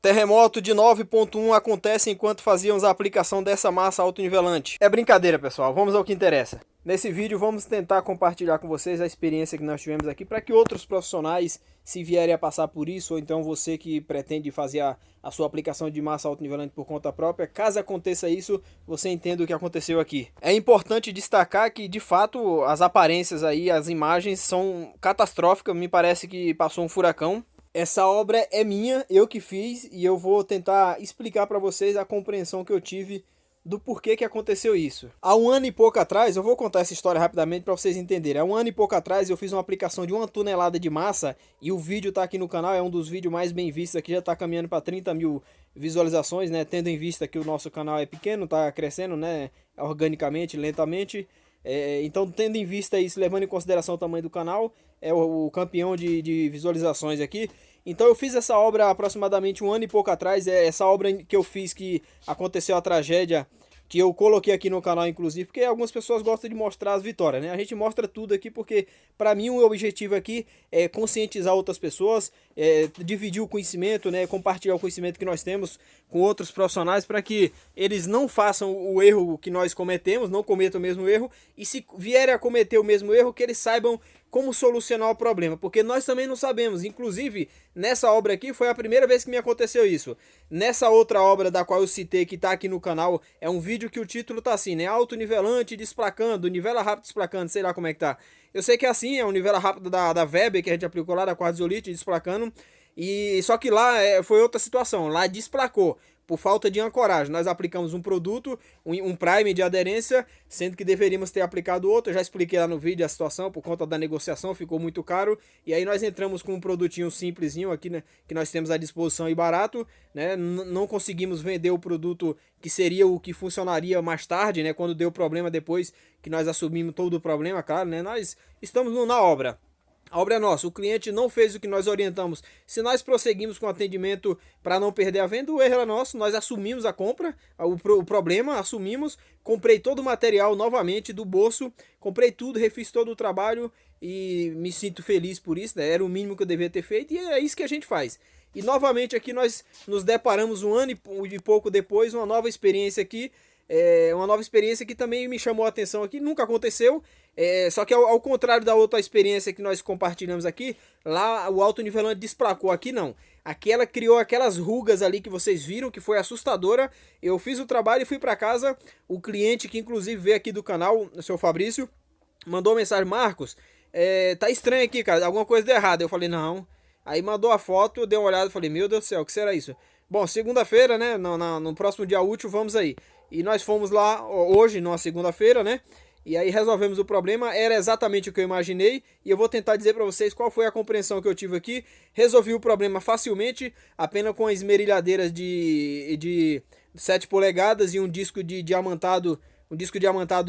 Terremoto de 9.1 acontece enquanto fazíamos a aplicação dessa massa autonivelante. É brincadeira, pessoal, vamos ao que interessa. Nesse vídeo vamos tentar compartilhar com vocês a experiência que nós tivemos aqui para que outros profissionais, se vierem a passar por isso, ou então você que pretende fazer a sua aplicação de massa autonivelante por conta própria, caso aconteça isso, você entenda o que aconteceu aqui. É importante destacar que, de fato, as aparências aí, as imagens são catastróficas, me parece que passou um furacão. Essa obra é minha, eu que fiz, e eu vou tentar explicar para vocês a compreensão que eu tive do porquê que aconteceu isso. Há um ano e pouco atrás, eu vou contar essa história rapidamente para vocês entenderem. Há um ano e pouco atrás eu fiz uma aplicação de 1 tonelada de massa e o vídeo tá aqui no canal, é um dos vídeos mais bem vistos aqui, já tá caminhando para 30 mil visualizações, né? Tendo em vista que o nosso canal é pequeno, tá crescendo, né? Organicamente, lentamente. Então, tendo em vista isso, levando em consideração o tamanho do canal, é o campeão de visualizações aqui. Então eu fiz essa obra aproximadamente um ano e pouco atrás, é essa obra que eu fiz que aconteceu a tragédia, que eu coloquei aqui no canal inclusive, porque algumas pessoas gostam de mostrar as vitórias, né? A gente mostra tudo aqui porque para mim o objetivo aqui é conscientizar outras pessoas, dividir o conhecimento, né? Compartilhar o conhecimento que nós temos com outros profissionais para que eles não façam o erro que nós cometemos, não cometam o mesmo erro, e se vierem a cometer o mesmo erro, que eles saibam como solucionar o problema, porque nós também não sabemos. Inclusive, nessa obra aqui foi a primeira vez que me aconteceu isso. Nessa outra obra da qual eu citei, que tá aqui no canal, é um vídeo que o título tá assim, né? Autonivelante desplacando, nivela rápido desplacando, sei lá como é que tá. Eu sei que é assim, é um nivela rápido da Weber, que a gente aplicou lá, da quartzolite, desplacando. E só que lá foi outra situação, lá desplacou. Por falta de ancoragem, nós aplicamos um produto, um prime de aderência, sendo que deveríamos ter aplicado outro. Eu já expliquei lá no vídeo a situação, por conta da negociação, ficou muito caro. E aí nós entramos com um produtinho simplesinho aqui, né, que nós temos à disposição e barato, né? Não conseguimos vender o produto que seria o que funcionaria mais tarde, né? Quando deu problema depois que nós assumimos todo o problema, claro, né? Nós estamos na obra. A obra é nossa, o cliente não fez o que nós orientamos. Se nós prosseguimos com o atendimento para não perder a venda, o erro era nosso, nós assumimos a compra, o problema, assumimos, comprei todo o material novamente do bolso, comprei tudo, refiz todo o trabalho e me sinto feliz por isso, né? Era o mínimo que eu devia ter feito e é isso que a gente faz. E novamente aqui nós nos deparamos um ano e pouco depois, uma nova experiência aqui, uma nova experiência que também me chamou a atenção aqui, nunca aconteceu. Só que ao contrário da outra experiência que nós compartilhamos aqui, lá o autonivelante desplacou, aqui não. Aqui ela criou aquelas rugas ali que vocês viram, que foi assustadora. Eu fiz o trabalho e fui para casa. O cliente, que inclusive veio aqui do canal, o seu Fabrício, mandou mensagem: Marcos, tá estranho aqui, cara, alguma coisa deu errado. Eu falei, não. Aí mandou a foto, eu dei uma olhada e falei, meu Deus do céu, o que será isso? Bom, segunda-feira, né, no próximo dia útil, vamos aí. E nós fomos lá hoje, numa segunda-feira, né? E aí resolvemos o problema, era exatamente o que eu imaginei. E eu vou tentar dizer para vocês qual foi a compreensão que eu tive aqui. Resolvi o problema facilmente, apenas com esmerilhadeiras de 7 polegadas e um disco diamantado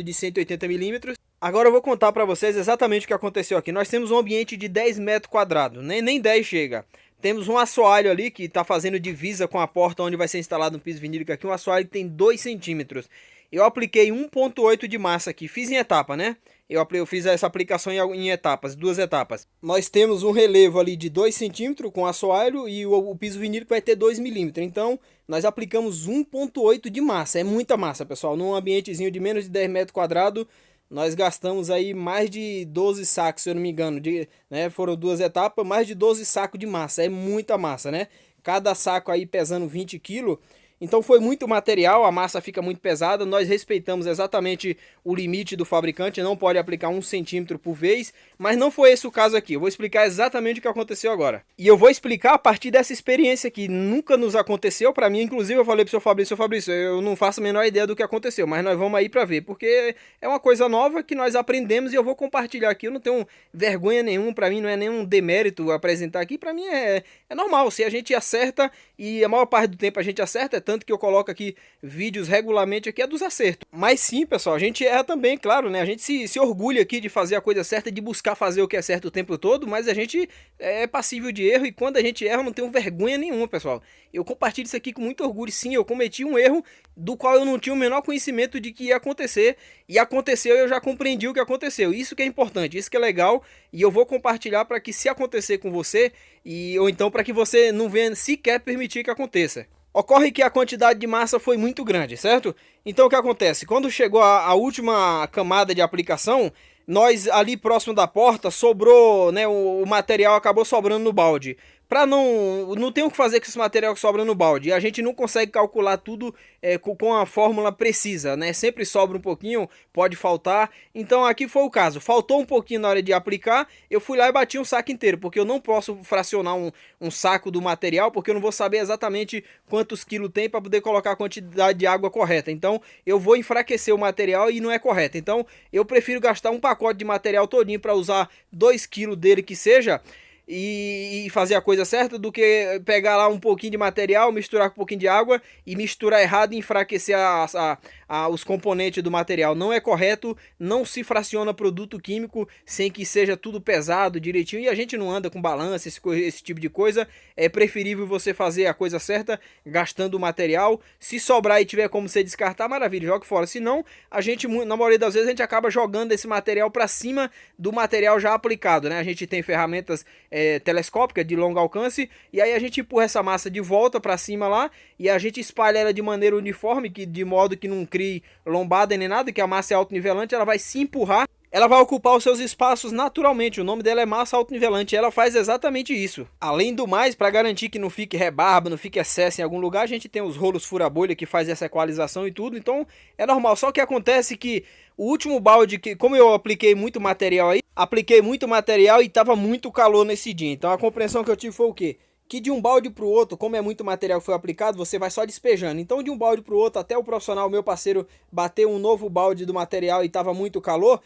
de 180 milímetros. Agora eu vou contar para vocês exatamente o que aconteceu aqui. Nós temos um ambiente de 10 metros quadrados, nem 10 chega. Temos um assoalho ali que está fazendo divisa com a porta onde vai ser instalado um piso vinílico aqui. Um assoalho que tem 2 centímetros. Eu apliquei 1,8 de massa aqui, fiz em etapa, né? Eu fiz essa aplicação em etapas, 2 etapas. Nós temos um relevo ali de 2 centímetros com assoalho e o piso vinílico vai ter 2 milímetros. Então, nós aplicamos 1,8 de massa. É muita massa, pessoal. Num ambientezinho de menos de 10 metros quadrados, nós gastamos aí mais de 12 sacos, se eu não me engano. Né? Foram 2 etapas, mais de 12 sacos de massa. É muita massa, né? Cada saco aí pesando 20 quilos. Então foi muito material, a massa fica muito pesada, nós respeitamos exatamente o limite do fabricante, não pode aplicar 1 centímetro por vez, mas não foi esse o caso aqui. Eu vou explicar exatamente o que aconteceu agora. E eu vou explicar a partir dessa experiência que nunca nos aconteceu, para mim, inclusive eu falei pro seu Fabrício, eu não faço a menor ideia do que aconteceu, mas nós vamos aí para ver, porque é uma coisa nova que nós aprendemos e eu vou compartilhar aqui, eu não tenho vergonha nenhuma, para mim não é nenhum demérito apresentar aqui, para mim é normal, se a gente acerta, e a maior parte do tempo a gente acerta, tanto que eu coloco aqui vídeos regularmente aqui é dos acertos. Mas sim, pessoal, a gente erra também, claro, né? A gente se orgulha aqui de fazer a coisa certa, de buscar fazer o que é certo o tempo todo, mas a gente é passível de erro e quando a gente erra eu não tenho vergonha nenhuma, pessoal. Eu compartilho isso aqui com muito orgulho. Sim, eu cometi um erro do qual eu não tinha o menor conhecimento de que ia acontecer, e aconteceu e eu já compreendi o que aconteceu. Isso que é importante, isso que é legal, e eu vou compartilhar para que se acontecer com você, ou então para que você não venha sequer permitir que aconteça. Ocorre que a quantidade de massa foi muito grande, certo? Então o que acontece? Quando chegou a última camada de aplicação, nós ali próximo da porta sobrou, né, o material acabou sobrando no balde. Para não tem o que fazer com esse material que sobra no balde. E a gente não consegue calcular tudo com a fórmula precisa, né? Sempre sobra um pouquinho, pode faltar. Então aqui foi o caso. Faltou um pouquinho na hora de aplicar, eu fui lá e bati um saco inteiro, porque eu não posso fracionar um saco do material, porque eu não vou saber exatamente quantos quilos tem para poder colocar a quantidade de água correta. Então eu vou enfraquecer o material e não é correto. Então eu prefiro gastar um pacote de material todinho para usar 2 quilos dele que seja, e fazer a coisa certa, do que pegar lá um pouquinho de material, misturar com um pouquinho de água e misturar errado e enfraquecer os componentes do material. Não é correto, não se fraciona produto químico sem que seja tudo pesado direitinho, e a gente não anda com balança, esse tipo de coisa. É preferível você fazer a coisa certa gastando o material. Se sobrar e tiver como você descartar, maravilha, jogue fora. Se não, a gente, na maioria das vezes, a gente acaba jogando esse material para cima do material já aplicado, né? A gente tem ferramentas telescópica de longo alcance, e aí a gente empurra essa massa de volta para cima lá, e a gente espalha ela de maneira uniforme, de modo que não crie lombada nem nada, que a massa é autonivelante, ela vai se empurrar, ela vai ocupar os seus espaços naturalmente. O nome dela é massa autonivelante, ela faz exatamente isso. Além do mais, para garantir que não fique rebarba, não fique excesso em algum lugar, a gente tem os rolos fura-bolha que faz essa equalização e tudo, então é normal. Só que acontece que o último balde, como eu apliquei muito material aí, e tava muito calor nesse dia. Então a compreensão que eu tive foi o quê? Que de um balde pro outro, como é muito material que foi aplicado, você vai só despejando. Então de um balde pro outro, até o profissional, meu parceiro, bateu um novo balde do material e tava muito calor.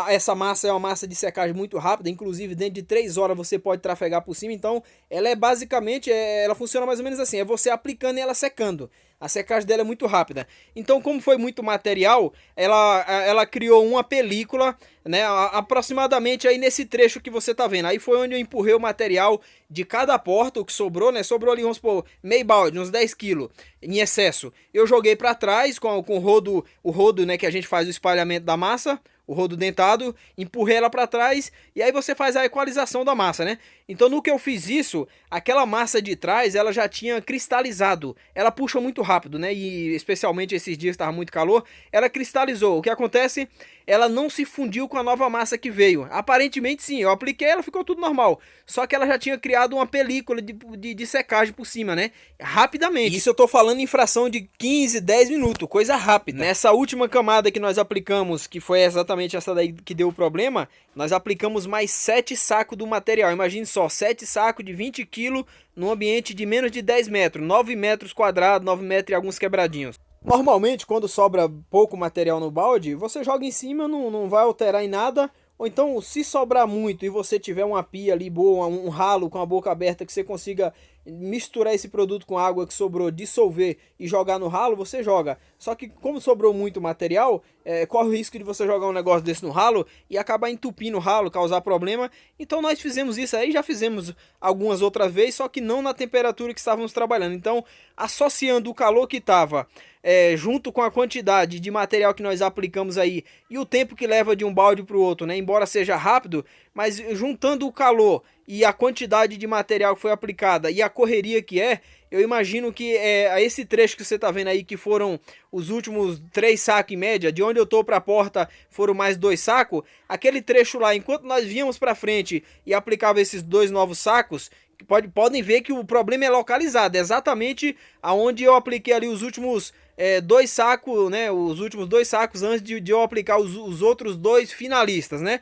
Essa massa é uma massa de secagem muito rápida, inclusive dentro de 3 horas você pode trafegar por cima. Então ela é basicamente, ela funciona mais ou menos assim, é você aplicando e ela secando. A secagem dela é muito rápida. Então, como foi muito material, ela criou uma película, né, aproximadamente aí nesse trecho que você tá vendo. Aí foi onde eu empurrei o material de cada porta, o que sobrou, né? Sobrou ali, vamos supor, meio balde, uns 10 quilos em excesso. Eu joguei para trás com o rodo, né, que a gente faz o espalhamento da massa, o rodo dentado, empurrei ela para trás, e aí você faz a equalização da massa, né? Então no que eu fiz isso, aquela massa de trás, ela já tinha cristalizado. Ela puxa muito rápido, né? E especialmente esses dias que estava muito calor, ela cristalizou. O que acontece? Ela não se fundiu com a nova massa que veio. Aparentemente sim, eu apliquei, ela ficou tudo normal. Só que ela já tinha criado uma película de secagem por cima, né? Rapidamente. Isso eu tô falando em fração de 15, 10 minutos, coisa rápida. Nessa última camada que nós aplicamos, que foi exatamente essa daí que deu o problema, nós aplicamos mais 7 sacos do material. Imagine só, 7 sacos de 20 kg num ambiente de menos de 10 metros, 9 metros quadrados, 9 metros e alguns quebradinhos. Normalmente, quando sobra pouco material no balde, você joga em cima, não vai alterar em nada. Ou então, se sobrar muito e você tiver uma pia ali boa, um ralo com a boca aberta, que você consiga misturar esse produto com a água que sobrou, dissolver e jogar no ralo, você joga. Só que como sobrou muito material, corre o risco de você jogar um negócio desse no ralo e acabar entupindo o ralo, causar problema. Então nós fizemos isso aí, já fizemos algumas outras vezes, só que não na temperatura que estávamos trabalhando. Então, associando o calor que estava junto com a quantidade de material que nós aplicamos aí e o tempo que leva de um balde para o outro, né? Embora seja rápido, mas juntando o calor e a quantidade de material que foi aplicada e a correria que eu imagino que esse trecho que você está vendo aí, que foram os últimos 3 sacos em média, de onde eu tô para a porta foram mais 2 sacos, aquele trecho lá, enquanto nós víamos para frente e aplicava esses 2 novos sacos, podem ver que o problema é localizado, exatamente aonde eu apliquei ali os últimos 2 sacos, né? Os últimos 2 sacos antes de eu aplicar os outros 2 finalistas, né?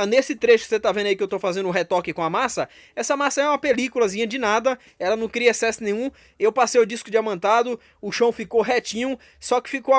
Nesse trecho que você tá vendo aí que eu tô fazendo um retoque com a massa, essa massa é uma películazinha de nada, ela não cria excesso nenhum. Eu passei o disco diamantado, o chão ficou retinho, só que ficou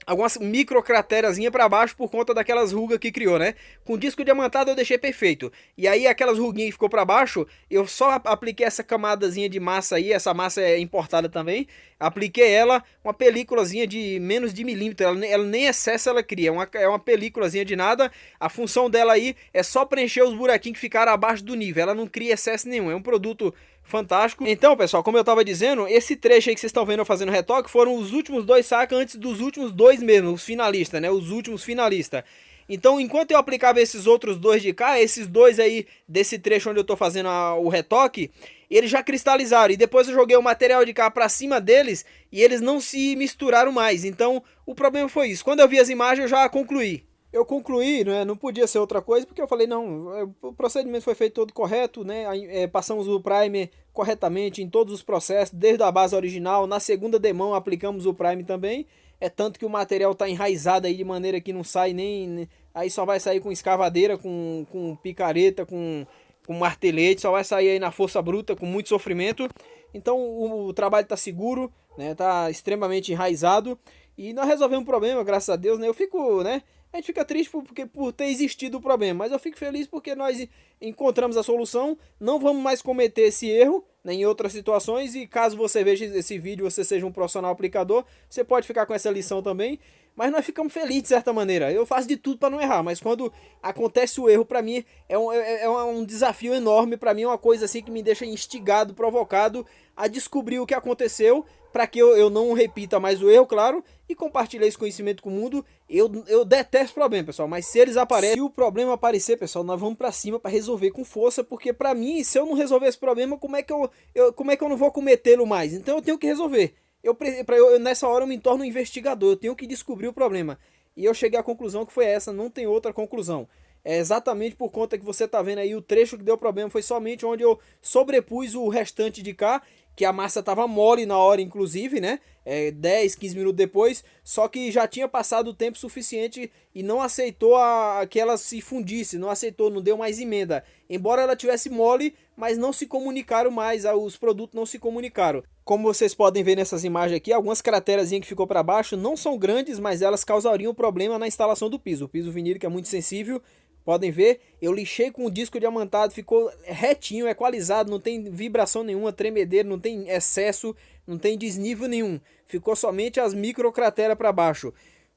algumas microcraterazinhas para baixo por conta daquelas rugas que criou, né? Com disco diamantado eu deixei perfeito. E aí aquelas ruguinhas que ficou para baixo, eu só apliquei essa camadazinha de massa aí, essa massa é importada também. Apliquei ela, uma películazinha de menos de milímetro, ela nem excesso ela cria, é uma películazinha de nada. A função dela aí é só preencher os buraquinhos que ficaram abaixo do nível, ela não cria excesso nenhum, é um produto fantástico. Então, pessoal, como eu tava dizendo, esse trecho aí que vocês estão vendo eu fazendo retoque foram os últimos 2 sacas antes dos últimos 2 mesmo, os finalistas, né? Os últimos finalistas. Então, enquanto eu aplicava esses outros 2 de cá, esses 2 aí desse trecho onde eu tô fazendo o retoque, eles já cristalizaram. E depois eu joguei o material de cá pra cima deles e eles não se misturaram mais. Então, o problema foi isso. Quando eu vi as imagens, eu já concluí. Eu concluí, né, não podia ser outra coisa, porque eu falei, não, o procedimento foi feito todo correto, né, passamos o primer corretamente em todos os processos, desde a base original, na segunda demão aplicamos o primer também, é tanto que o material está enraizado aí de maneira que não sai nem, aí só vai sair com escavadeira, com picareta, com martelete, só vai sair aí na força bruta, com muito sofrimento. Então o trabalho está seguro, né, tá extremamente enraizado, e nós resolvemos o problema, graças a Deus, né, eu fico, né, a gente fica triste por ter existido o problema, mas eu fico feliz porque nós encontramos a solução, não vamos mais cometer esse erro, né, em outras situações, e caso você veja esse vídeo, você seja um profissional aplicador, você pode ficar com essa lição também, mas nós ficamos felizes de certa maneira. Eu faço de tudo para não errar, mas quando acontece o erro, para mim é um desafio enorme, para mim é uma coisa assim que me deixa instigado, provocado a descobrir o que aconteceu, para que eu não repita mais o erro, claro, e compartilhar esse conhecimento com o mundo. Eu detesto problema, pessoal, mas se eles aparecem, se o problema aparecer, pessoal, nós vamos para cima para resolver com força, porque para mim, se eu não resolver esse problema, como é que eu não vou cometê-lo mais? Então eu tenho que resolver. Nessa hora eu me torno um investigador, eu tenho que descobrir o problema. E eu cheguei à conclusão que foi essa, não tem outra conclusão. É exatamente por conta que você está vendo aí, o trecho que deu problema foi somente onde eu sobrepus o restante de cá, que a massa estava mole na hora, inclusive, né? 10, 15 minutos depois, só que já tinha passado o tempo suficiente e não aceitou que ela se fundisse, não aceitou, não deu mais emenda. Embora ela tivesse mole, mas não se comunicaram mais, os produtos não se comunicaram. Como vocês podem ver nessas imagens aqui, algumas crateras que ficou para baixo não são grandes, mas elas causariam problema na instalação do piso. O piso vinílico é muito sensível. Podem ver, eu lixei com o disco diamantado, ficou retinho, equalizado, não tem vibração nenhuma, tremedeira, não tem excesso, não tem desnível nenhum. Ficou somente as microcrateras para baixo.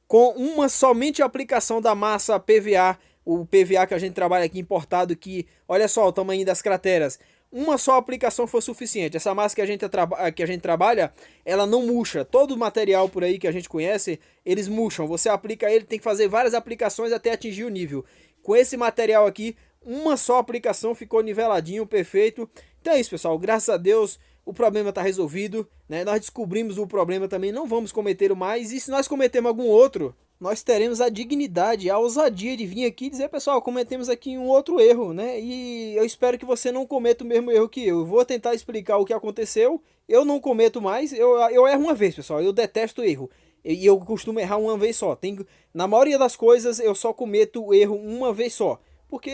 Com somente a aplicação da massa PVA, o PVA que a gente trabalha aqui importado, que olha só o tamanho das crateras. Uma só aplicação foi suficiente. Essa massa que a gente trabalha, ela não murcha. Todo o material por aí que a gente conhece, eles murcham. Você aplica ele, tem que fazer várias aplicações até atingir o nível. Com esse material aqui, uma só aplicação ficou niveladinho, perfeito. Então é isso, pessoal. Graças a Deus, o problema está resolvido, né? Nós descobrimos o problema também, não vamos cometer mais. E se nós cometermos algum outro, nós teremos a dignidade, a ousadia de vir aqui e dizer, pessoal, cometemos aqui um outro erro, né? E eu espero que você não cometa o mesmo erro que eu. Eu vou tentar explicar o que aconteceu. Eu não cometo mais. Eu erro uma vez, pessoal. Eu detesto erro. E eu costumo errar uma vez só. Na maioria das coisas eu só cometo o erro uma vez só. Porque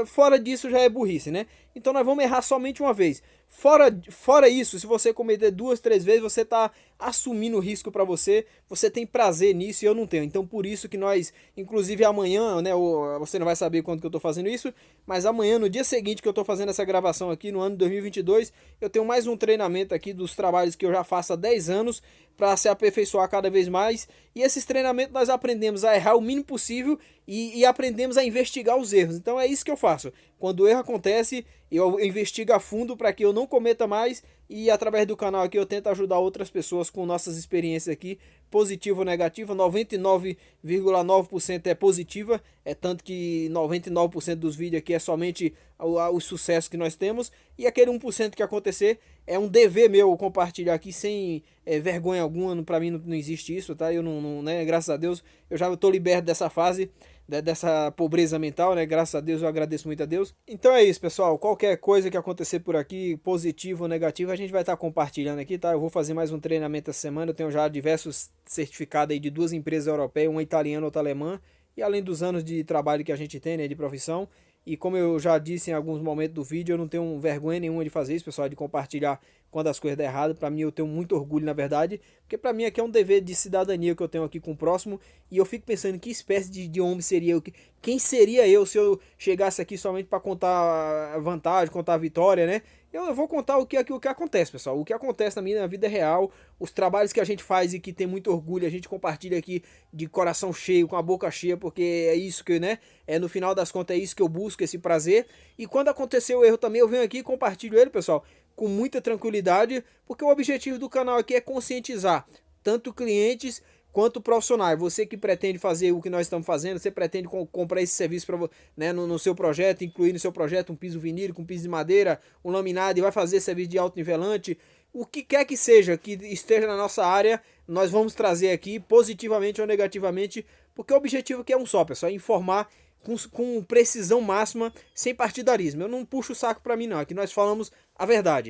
fora disso já é burrice, né? Então nós vamos errar somente uma vez. Fora isso, se você cometer 2, 3 vezes, você está assumindo o risco para você. Você tem prazer nisso e eu não tenho. Então por isso que nós, inclusive amanhã, né? Você não vai saber quando que eu estou fazendo isso. Mas amanhã, no dia seguinte que eu estou fazendo essa gravação aqui, no ano de 2022, eu tenho mais um treinamento aqui dos trabalhos que eu já faço há 10 anos. Para se aperfeiçoar cada vez mais. E esses treinamentos nós aprendemos a errar o mínimo possível e aprendemos a investigar os erros. Então é isso que eu faço. Quando o erro acontece, eu investigo a fundo para que eu não cometa mais. E através do canal aqui eu tento ajudar outras pessoas com nossas experiências aqui, positiva ou negativa. 99,9% é positiva, é tanto que 99% dos vídeos aqui é somente o sucesso que nós temos. E aquele 1% que acontecer é um dever meu compartilhar aqui sem vergonha alguma. Para mim não existe isso, tá? Eu não, né? Graças a Deus eu já estou liberto dessa fase, dessa pobreza mental, né? Graças a Deus, eu agradeço muito a Deus. Então é isso, pessoal. Qualquer coisa que acontecer por aqui, positivo ou negativo, a gente vai estar compartilhando aqui, tá? Eu vou fazer mais um treinamento essa semana. Eu tenho já diversos certificados aí de 2 empresas europeias, uma italiana e outra alemã. E além dos anos de trabalho que a gente tem, né, de profissão, E como eu já disse em alguns momentos do vídeo, eu não tenho vergonha nenhuma de fazer isso, pessoal, de compartilhar quando as coisas dão errado. Para mim, eu tenho muito orgulho, na verdade, porque para mim aqui é um dever de cidadania que eu tenho aqui com o próximo. E eu fico pensando que espécie de homem seria eu, quem seria eu se eu chegasse aqui somente para contar a vantagem, contar a vitória, né? Eu vou contar o que acontece, pessoal. O que acontece na vida real, os trabalhos que a gente faz e que tem muito orgulho, a gente compartilha aqui de coração cheio, com a boca cheia, porque é isso que, né? No final das contas é isso que eu busco, esse prazer. E quando aconteceu o erro também, eu venho aqui e compartilho ele, pessoal, com muita tranquilidade, porque o objetivo do canal aqui é conscientizar tanto clientes quanto profissionais. Você que pretende fazer o que nós estamos fazendo, você pretende comprar esse serviço para, né, no seu projeto, incluir no seu projeto um piso vinílico, um piso de madeira, um laminado, e vai fazer serviço de autonivelante, o que quer que seja que esteja na nossa área, nós vamos trazer aqui positivamente ou negativamente, porque o objetivo aqui é um só, pessoal, é informar com precisão máxima, sem partidarismo. Eu não puxo o saco para mim não, aqui nós falamos a verdade.